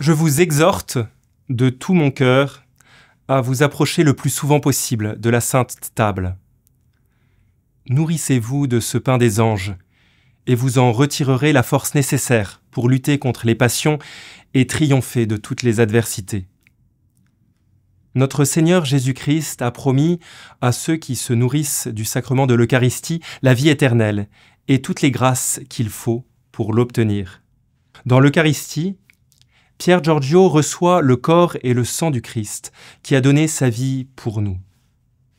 Je vous exhorte de tout mon cœur à vous approcher le plus souvent possible de la sainte table. Nourrissez-vous de ce pain des anges, et vous en retirerez la force nécessaire pour lutter contre les passions et triompher de toutes les adversités. Notre Seigneur Jésus-Christ a promis à ceux qui se nourrissent du sacrement de l'Eucharistie la vie éternelle et toutes les grâces qu'il faut pour l'obtenir. Dans l'Eucharistie, Pier Giorgio reçoit le corps et le sang du Christ qui a donné sa vie pour nous.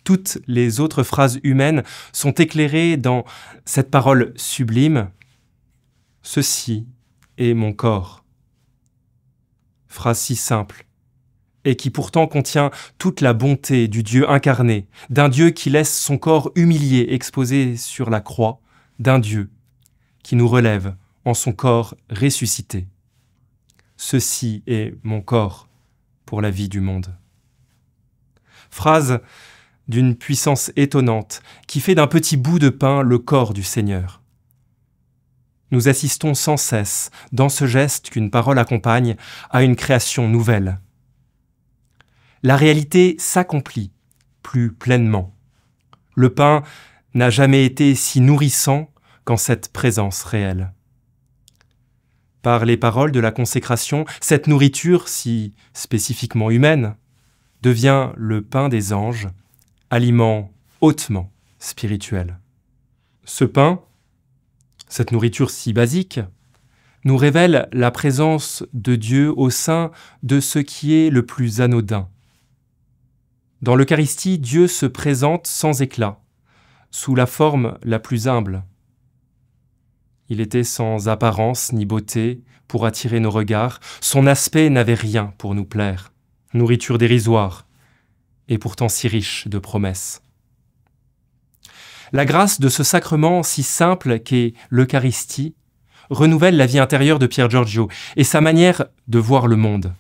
Toutes les autres phrases humaines sont éclairées dans cette parole sublime « Ceci est mon corps ». Phrase si simple, et qui pourtant contient toute la bonté du Dieu incarné, d'un Dieu qui laisse son corps humilié exposé sur la croix, d'un Dieu qui nous relève en son corps ressuscité. Ceci est mon corps pour la vie du monde. Phrase d'une puissance étonnante qui fait d'un petit bout de pain le corps du Seigneur. Nous assistons sans cesse, dans ce geste qu'une parole accompagne, à une création nouvelle. La réalité s'accomplit plus pleinement. Le pain n'a jamais été si nourrissant qu'en cette présence réelle. Par les paroles de la consécration, cette nourriture, si spécifiquement humaine, devient le pain des anges, aliment hautement spirituel. Ce pain, cette nourriture si basique, nous révèle la présence de Dieu au sein de ce qui est le plus anodin. Dans l'Eucharistie, Dieu se présente sans éclat, sous la forme la plus humble. Il était sans apparence ni beauté pour attirer nos regards. Son aspect n'avait rien pour nous plaire. Nourriture dérisoire, et pourtant si riche de promesses. La grâce de ce sacrement si simple qu'est l'Eucharistie renouvelle la vie intérieure de Pier Giorgio et sa manière de voir le monde.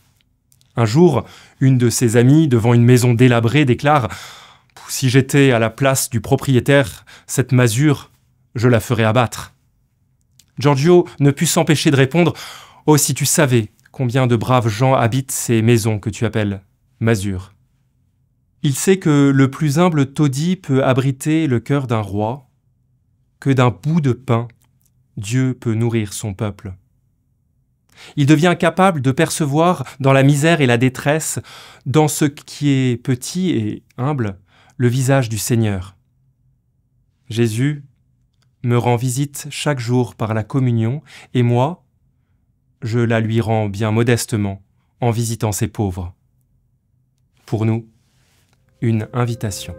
Un jour, une de ses amies, devant une maison délabrée, déclare « Si j'étais à la place du propriétaire, cette masure, je la ferais abattre. » Giorgio ne put s'empêcher de répondre « Oh, si tu savais combien de braves gens habitent ces maisons que tu appelles masures. » Il sait que le plus humble taudis peut abriter le cœur d'un roi, que d'un bout de pain, Dieu peut nourrir son peuple. Il devient capable de percevoir dans la misère et la détresse, dans ce qui est petit et humble, le visage du Seigneur. Jésus me rend visite chaque jour par la communion, et moi, je la lui rends bien modestement en visitant ces pauvres. Pour nous, une invitation.